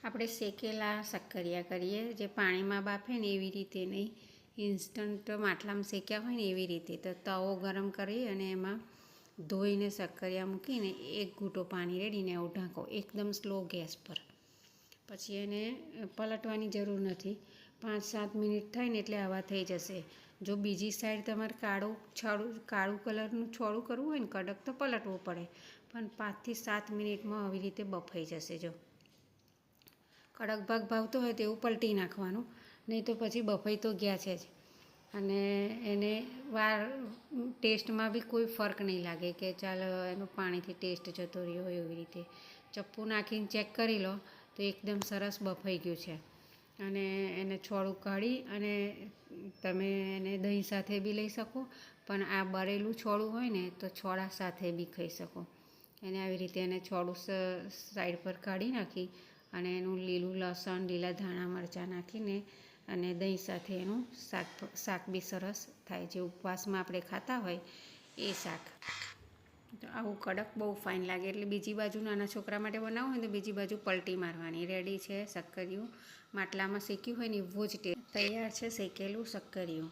આપણે શેકેલા શક્કરિયા કરીએ, જે પાણીમાં બાફે ને એવી રીતે નહીં, ઇન્સ્ટન્ટ માટલામાં શેક્યા હોય ને એવી રીતે. તો તવો ગરમ કરી અને એમાં ધોઈને શક્કરિયા મૂકીને એક ઘૂંટો પાણી રેડીને એવું ઢાંકો, એકદમ સ્લો ગેસ પર. પછી એને પલટવાની જરૂર નથી. 5-7 મિનિટ થાય ને એટલે આવા થઈ જશે. જો બીજી સાઈડ તમારે કાળું કલરનું છોડું કરવું હોય ને કડક, તો પલટવું પડે. પણ 5 થી 7 મિનિટમાં આવી રીતે બફાઈ જશે. જો કડક ભાગ ભાવતો હોય તો એવું પલટી નાખવાનું, નહીં તો પછી બફાઈ તો ગયા છે જ. અને એને ટેસ્ટમાં બી કોઈ ફરક નહીં લાગે કે ચાલ એનું પાણીથી ટેસ્ટ જતો રહ્યો હોય એવી રીતે. ચપ્પુ નાખીને ચેક કરી લો તો એકદમ સરસ બફાઈ ગયું છે. અને એને છોડું કાઢી અને તમે એને દહીં સાથે બી લઈ શકો, પણ આ બળેલું છોડું હોય ને તો છોડા સાથે બી ખાઈ શકો. એને આવી રીતે એને છોડું સાઈડ પર કાઢી નાખી અને એનું લીલું લસણ, લીલા ધાણા મરચાં નાખીને અને દહીં સાથે એનું શાક બી સરસ થાય, જે ઉપવાસમાં આપણે ખાતા હોય એ શાક. તો આવું કડક બહુ ફાઇન લાગે. એટલે બીજી બાજુ નાના છોકરા માટે બનાવવું હોય તો બીજી બાજુ પલટી મારવાની. રેડી છે શક્કરિયું, માટલામાં શેક્યું હોય ને એવો જ ટેસ્ટ. તૈયાર છે શેકેલું શક્કરિયું.